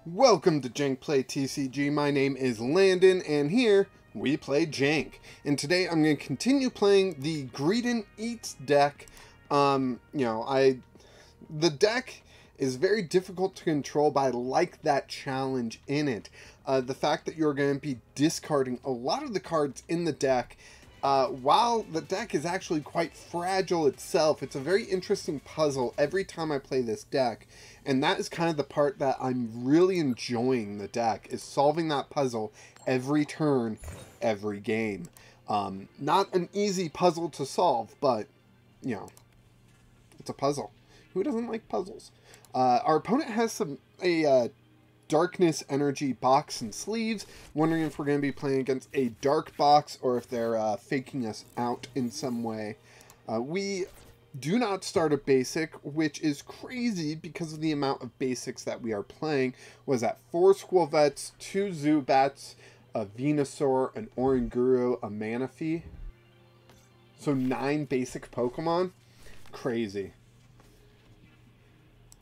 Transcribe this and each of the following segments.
Welcome to Jank Play TCG. My name is Landon, and here we play Jank. And today I'm going to continue playing the Greedent Eats deck. The deck is very difficult to control, but I like that challenge in it. The fact that you're going to be discarding a lot of the cards in the deck, while the deck is actually quite fragile itself. It's a very interesting puzzle every time I play this deck. And that is kind of the part that I'm really enjoying the deck, is solving that puzzle every turn, every game. Not an easy puzzle to solve, but, you know, it's a puzzle. Who doesn't like puzzles? Our opponent has a Darkness Energy box and sleeves. Wondering if we're going to be playing against a dark box or if they're faking us out in some way. We do not start a basic, which is crazy because of the amount of basics that we are playing. Was that 4 Skwovet's, 2 Zubats, a Venusaur, an Oranguru, a Manaphy. So 9 basic Pokemon. Crazy.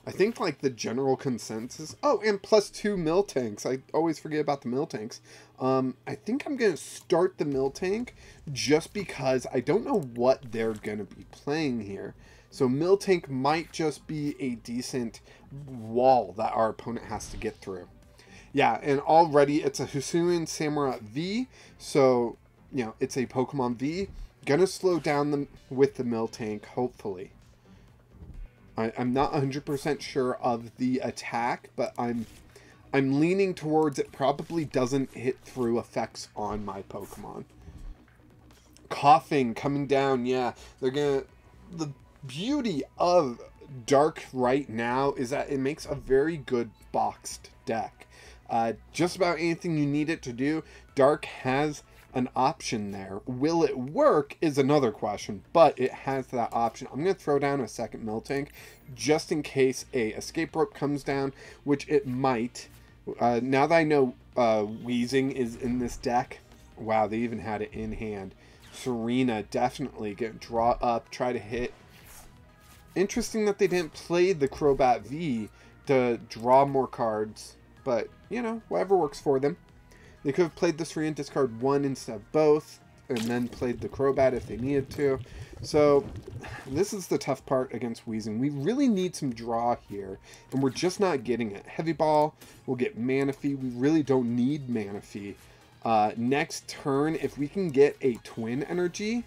I think, like, the general consensus... Oh, and plus 2 Miltanks. I always forget about the Miltanks. I think I'm going to start the Miltank just because I don't know what they're going to be playing here. So Miltank might just be a decent wall that our opponent has to get through. Yeah, and already it's a Hisuian Samurai V. So, you know, it's a Pokemon V. Gonna slow down with the Miltank, hopefully. I'm not 100% sure of the attack, but I'm leaning towards it probably doesn't hit through effects on my Pokemon. Coughing coming down, yeah. The beauty of Dark right now is that it makes a very good boxed deck. Just about anything you need it to do, Dark has an option there. Will it work is another question, but it has that option. I'm going to throw down a second Miltank just in case a escape rope comes down, which it might. Now that I know Wheezing is in this deck, wow, they even had it in hand. Serena definitely draw up, try to hit. Interesting that they didn't play the Crobat V to draw more cards, but you know, whatever works for them. They could have played the Serena, discard 1 instead of both, and then played the Crobat if they needed to. So, this is the tough part against Wheezing. We really need some draw here, and we're just not getting it. Heavy Ball, we'll get Manaphy. We really don't need Manaphy. Next turn, if we can get a Twin Energy,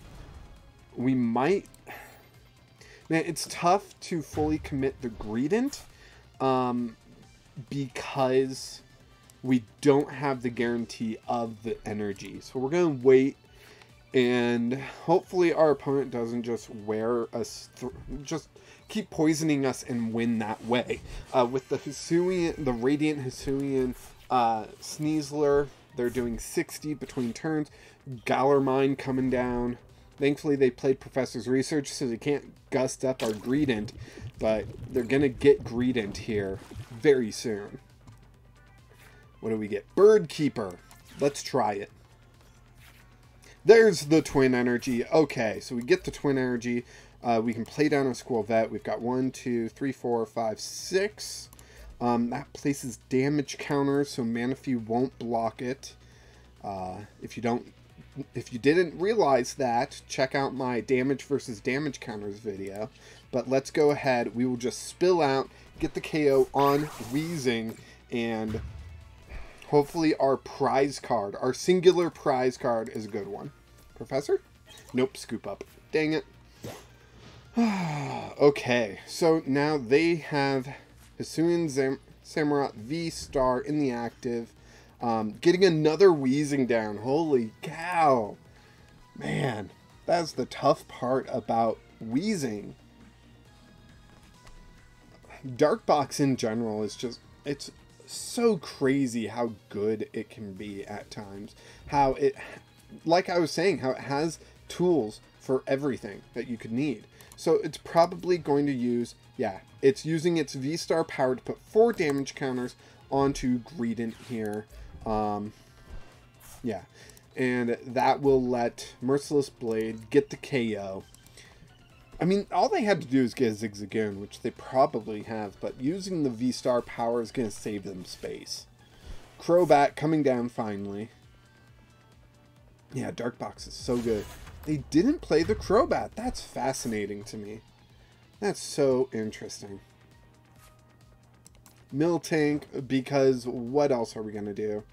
we might... Man, it's tough to fully commit the Greedent, because we don't have the guarantee of the energy. So we're going to wait, and hopefully our opponent doesn't just wear us, just keep poisoning us and win that way. With the Hisuian, the Radiant Hisuian Sneasler, they're doing 60 between turns. Gallermine coming down. Thankfully they played Professor's Research, so they can't gust up our Greedent, but they're going to get Greedent here very soon. What do we get? Bird Keeper. Let's try it. There's the Twin Energy. Okay, so we get the Twin Energy. We can play down a Skwovet. We've got 1, 2, 3, 4, 5, 6. That places damage counters, so Manaphy won't block it. If you didn't realize that, check out my damage versus damage counters video. But let's go ahead. We will just spill out, get the KO on Wheezing, and hopefully our prize card, our singular prize card, is a good one. Professor? Nope, Scoop Up. Dang it. Okay, so now they have Hisuian Samurai V-Star in the active. Getting another Wheezing down. Holy cow. Man, that's the tough part about Wheezing. Dark Box in general is just, it's so crazy how good it can be at times. How it, like I was saying, how it has tools for everything that you could need. So it's probably going to use, yeah, it's using its V-Star power to put 4 damage counters onto Greedent here. Yeah, and that will let Merciless Blade get the KO. I mean, all they had to do is get a Zigzagoon, which they probably have, but using the V-Star power is going to save them space. Crobat coming down finally. Yeah, Dark Box is so good. They didn't play the Crobat. That's fascinating to me. That's so interesting. Miltank, because what else are we going to do?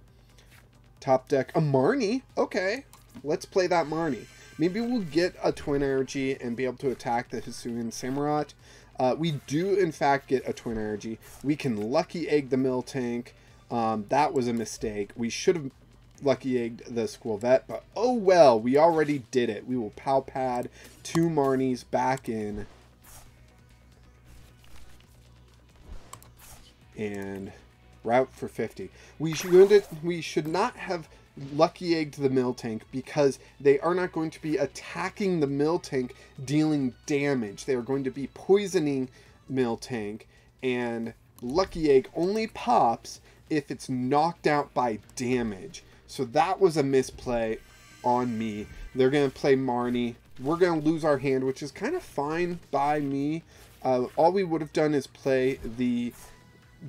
Top deck, a Marnie. Okay, let's play that Marnie. Maybe we'll get a Twin Energy and be able to attack the Hisuian Samurott. We do, in fact, get a Twin Energy. We can Lucky Egg the Miltank. That was a mistake. We should have Lucky Egged the Skwovet, but oh well, we already did it. We will Pal Pad 2 Marnies back in. And route for 50. We should not have Lucky Egged the Miltank because they are not going to be attacking the Miltank, dealing damage. They are going to be poisoning Miltank, and Lucky Egg only pops if it's knocked out by damage. So that was a misplay on me. They're going to play Marnie. We're going to lose our hand, which is kind of fine by me. All we would have done is play the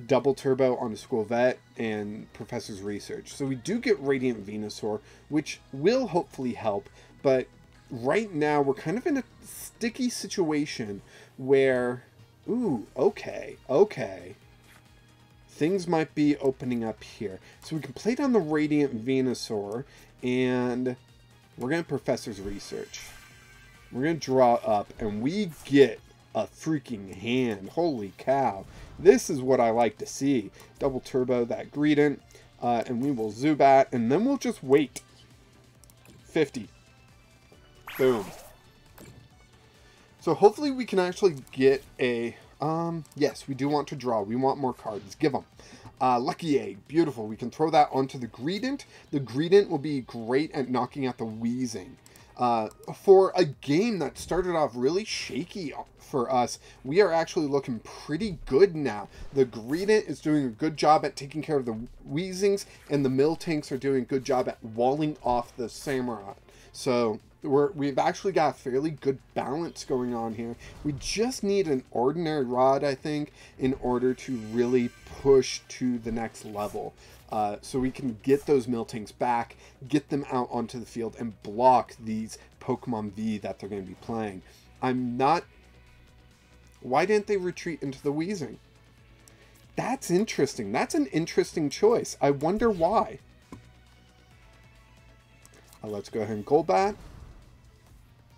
double turbo on the Skwovet and Professor's Research. So we do get Radiant Venusaur, which will hopefully help, but right now we're kind of in a sticky situation where, ooh, okay, things might be opening up here. So we can play down the Radiant Venusaur, and we're going to Professor's Research. We're going to draw up, and we get a freaking hand. Holy cow. This is what I like to see. Double turbo that Greedent, and we will Zubat, and then we'll just wait. 50. Boom. So hopefully we can actually get a, yes, we do want to draw. We want more cards. Give them. Lucky Egg. Beautiful. We can throw that onto the Greedent. The Greedent will be great at knocking out the Wheezing. For a game that started off really shaky for us, we are actually looking pretty good now. The Greedent is doing a good job at taking care of the Wheezings, and the Miltanks are doing a good job at walling off the Samurott. So we've actually got a fairly good balance going on here. We just need an Ordinary Rod, I think, in order to really push to the next level. So we can get those Miltanks back, get them out onto the field, and block these Pokemon V that they're going to be playing. I'm not... Why didn't they retreat into the Wheezing? That's interesting. That's an interesting choice. I wonder why. Let's go ahead and Golbat.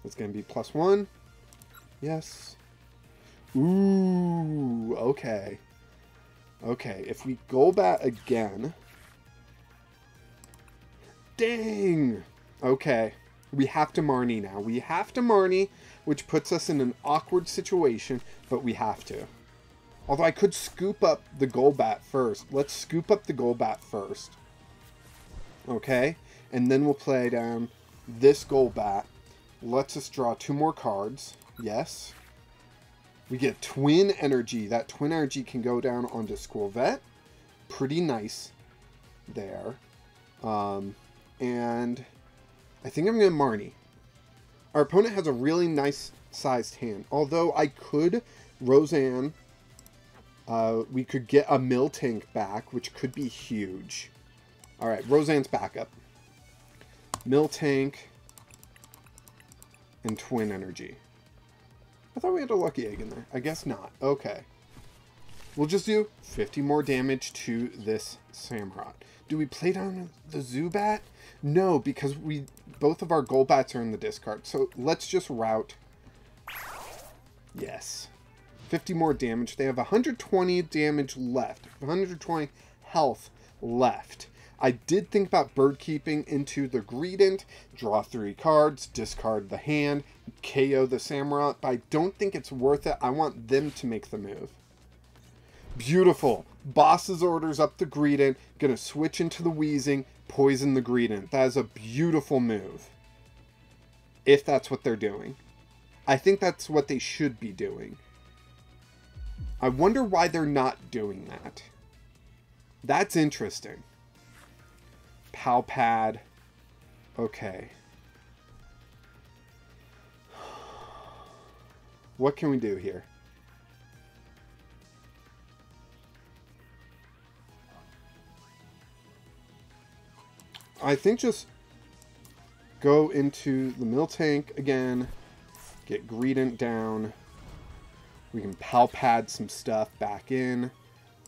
It's going to be +1. Yes. Ooh, okay. Okay, if we Golbat again... Dang! Okay. We have to Marnie now. We have to Marnie, which puts us in an awkward situation, but we have to. Although I could scoop up the Golbat first. Let's scoop up the Golbat first. Okay? And then we'll play down this Golbat. Lets us draw 2 more cards. Yes. We get Twin Energy. That Twin Energy can go down onto Skwovet. Pretty nice there. And I think I'm going to Marnie. Our opponent has a really nice sized hand. Although I could Roseanne. We could get a Miltank back, which could be huge. Alright, Roseanne's backup. Miltank and Twin Energy. I thought we had a Lucky Egg in there. I guess not. Okay. We'll just do 50 more damage to this Samurott. Do we play down the Zubat? No, because both of our Golbats are in the discard. So let's just route. Yes. 50 more damage. They have 120 damage left. 120 health left. I did think about bird keeping into the Greedent, draw 3 cards, discard the hand, KO the Samurott, but I don't think it's worth it. I want them to make the move. Beautiful. Boss's orders up the Greedent, gonna switch into the Wheezing, poison the Greedent. That is a beautiful move. If that's what they're doing. I think that's what they should be doing. I wonder why they're not doing that. That's interesting. Pal Pad. Okay. What can we do here? I think just go into the Miltank again, get Greedent down. We can Pal Pad some stuff back in.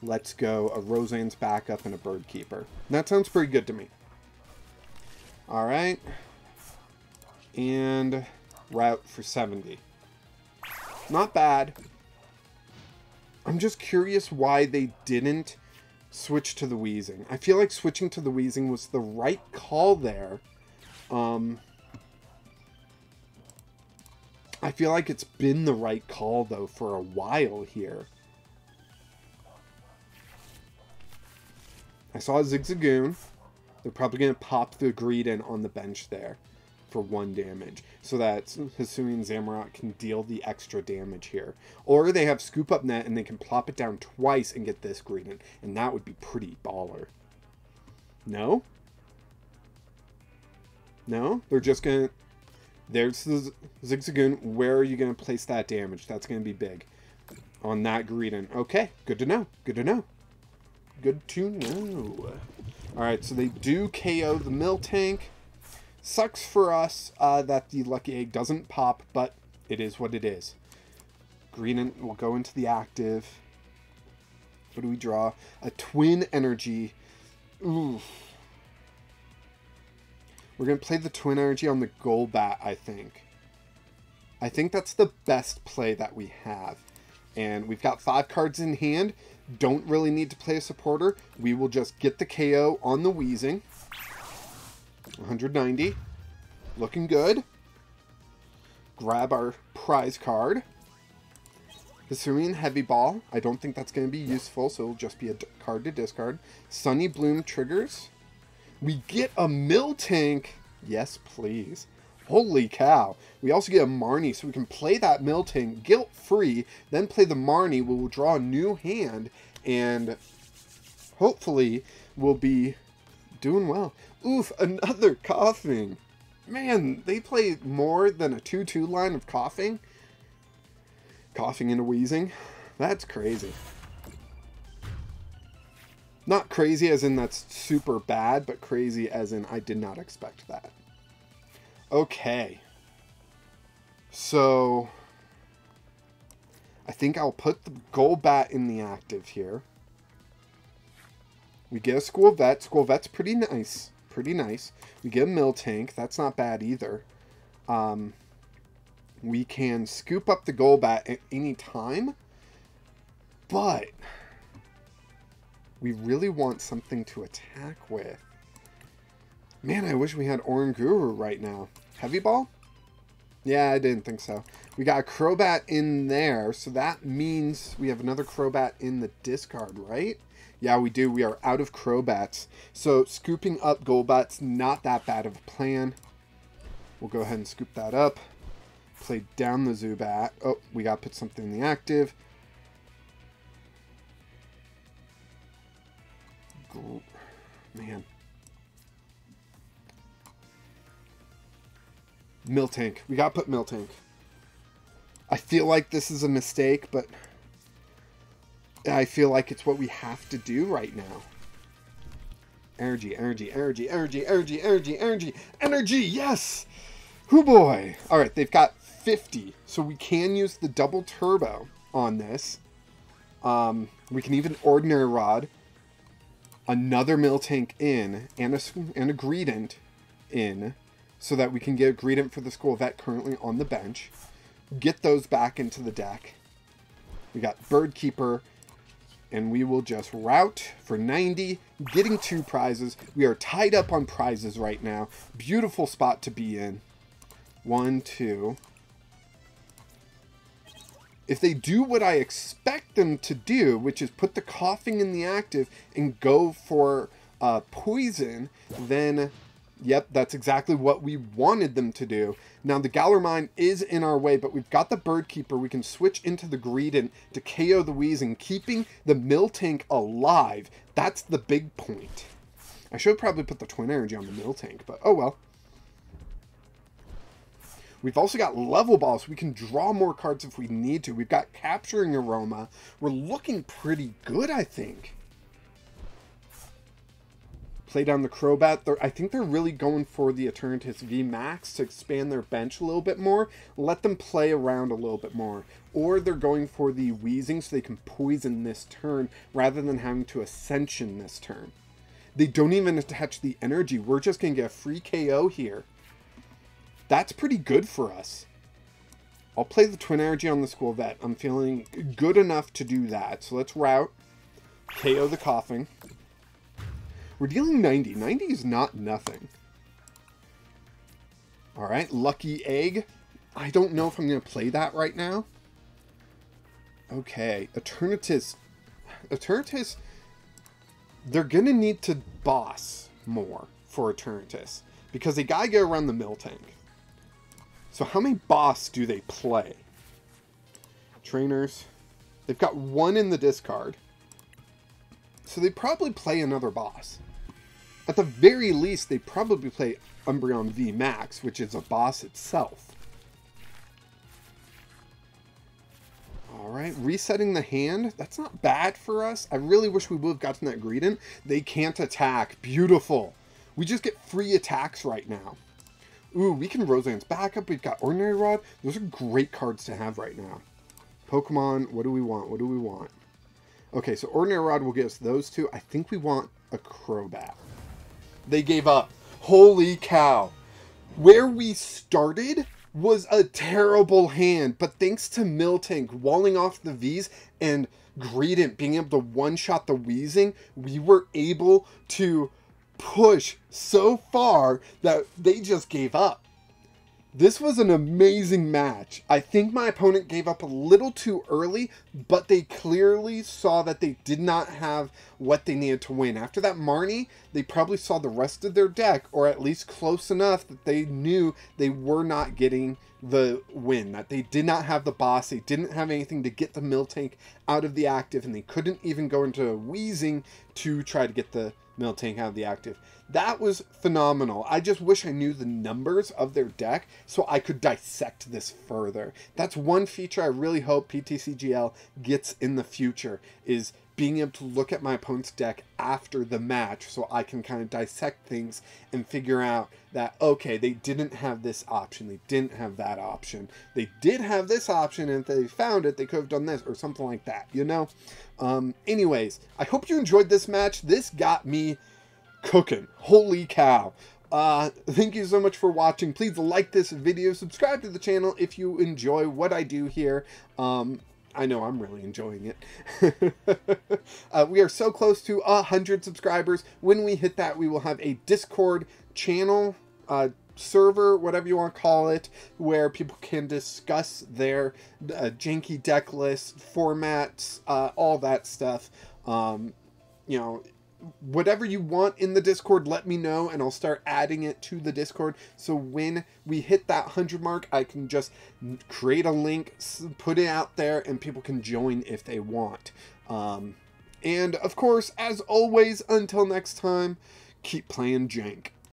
Let's go a Roseanne's backup and a Bird Keeper. That sounds pretty good to me. Alright. And route for 70. Not bad. I'm just curious why they didn't switch to the Weezing. I feel like switching to the Weezing was the right call there. I feel like it's been the right call, though, for a while here. I saw a Zigzagoon. They're probably going to pop the Greedent on the bench there for 1 damage, so that Hisuian Zamorak can deal the extra damage here. Or they have Scoop Up Net and they can plop it down twice and get this Greedent, and that would be pretty baller. No? No? They're just going to... There's the Zigzagoon. Where are you going to place that damage? That's going to be big on that Greedent. Okay, good to know. Good to know. Good to know. Alright, so they do KO the Miltank. Sucks for us that the Lucky Egg doesn't pop, but it is what it is. Greedent will go into the active. What do we draw? A Twin Energy. Oof. We're going to play the Twin Energy on the Golbat, I think. I think that's the best play that we have. And we've got 5 cards in hand. Don't really need to play a supporter. We will just get the KO on the Weezing. 190. Looking good. Grab our prize card. Hisuian Heavy Ball. I don't think that's going to be useful, so it'll just be a card to discard. Sunny Bloom triggers. We get a Miltank. Yes, please. Holy cow. We also get a Marnie, so we can play that Miltank guilt-free, then play the Marnie. We will draw a new hand, and hopefully we'll be doing well. Oof, another coughing. Man, they play more than a 2-2 line of coughing. Coughing into Weezing. That's crazy. Not crazy as in that's super bad, but crazy as in I did not expect that. Okay. So I think I'll put the Golbat in the active here. We get a Skwovet. Skwovet's pretty nice. Pretty nice. We get a Miltank. That's not bad either. We can scoop up the Golbat at any time. But we really want something to attack with. Man, I wish we had Oranguru right now. Heavy Ball? Yeah, I didn't think so. We got a Crobat in there, so that means we have another Crobat in the discard, right? Yeah, we do. We are out of Crobats. So scooping up Golbat's not that bad of a plan. We'll go ahead and scoop that up. Play down the Zubat. Oh, we got to put something in the active. Man. Miltank. We got to put Miltank. I feel like this is a mistake, but I feel like it's what we have to do right now. Energy, energy, energy, energy, energy, energy, energy, energy, yes! Hoo boy! Alright, they've got 50, so we can use the double turbo on this. We can even Ordinary Rod. Another Miltank in, and a Greedent in, so that we can get a Greedent for the Skwovet currently on the bench. Get those back into the deck. We got Bird Keeper, and we will just route for 90, getting 2 prizes. We are tied up on prizes right now. Beautiful spot to be in. 1, 2. If they do what I expect them to do, which is put the coughing in the active and go for poison, then, yep, that's exactly what we wanted them to do. Now, the Galar Mine is in our way, but we've got the Bird Keeper. We can switch into the Greedent to KO the Weezing, keeping the Miltank alive. That's the big point. I should probably put the Twin Energy on the Miltank, but oh well. We've also got Level Ball, so we can draw more cards if we need to. We've got Capturing Aroma. We're looking pretty good, I think. Play down the Crobat. I think they're really going for the Eternatus V Max to expand their bench a little bit more. Let them play around a little bit more. Or they're going for the Wheezing so they can poison this turn rather than having to Ascension this turn. They don't even attach the energy. We're just going to get a free KO here. That's pretty good for us. I'll play the Twin Energy on the Skwovet. I'm feeling good enough to do that. So let's route. KO the Coughing. We're dealing 90. 90 is not nothing. Alright, Lucky Egg. I don't know if I'm going to play that right now. Okay, Eternatus. Eternatus, they're going to need to boss more for Eternatus. Because they got to get around the Miltank. So how many boss do they play? Trainers. They've got one in the discard. So they probably play another boss. At the very least, they probably play Umbreon V Max, which is a boss itself. Alright, resetting the hand. That's not bad for us. I really wish we would have gotten that Greedent. They can't attack. Beautiful. We just get free attacks right now. Ooh, we can Roseanne's backup. We've got Ordinary Rod. Those are great cards to have right now. Pokemon, what do we want? What do we want? Okay, so Ordinary Rod will get us those two. I think we want a Crobat. They gave up. Holy cow. Where we started was a terrible hand, but thanks to Miltank walling off the Vs and Greedent being able to one-shot the Wheezing, we were able to push so far that they just gave up. This was an amazing match. I think my opponent gave up a little too early, but they clearly saw that they did not have what they needed to win. After that Marnie, they probably saw the rest of their deck, or at least close enough that they knew they were not getting the win, that they did not have the boss, they didn't have anything to get the Miltank out of the active, and they couldn't even go into Wheezing to try to get the Miltank out of the active. That was phenomenal. I just wish I knew the numbers of their deck so I could dissect this further. That's one feature I really hope ptcgl gets in the future, is being able to look at my opponent's deck after the match so I can kind of dissect things and figure out that, okay, they didn't have this option, they didn't have that option, they did have this option, and if they found it, they could have done this, or something like that, you know? Anyways, I hope you enjoyed this match. This got me cooking. Holy cow. Thank you so much for watching. Please like this video, subscribe to the channel if you enjoy what I do here. I know I'm really enjoying it. We are so close to 100 subscribers. When we hit that, we will have a Discord channel, server, whatever you want to call it, where people can discuss their janky deck list, formats, all that stuff. You know, whatever you want in the Discord, let me know, and I'll start adding it to the Discord. So when we hit that 100 mark, I can just create a link, put it out there, and people can join if they want. And of course, as always, until next time, keep playing Jank.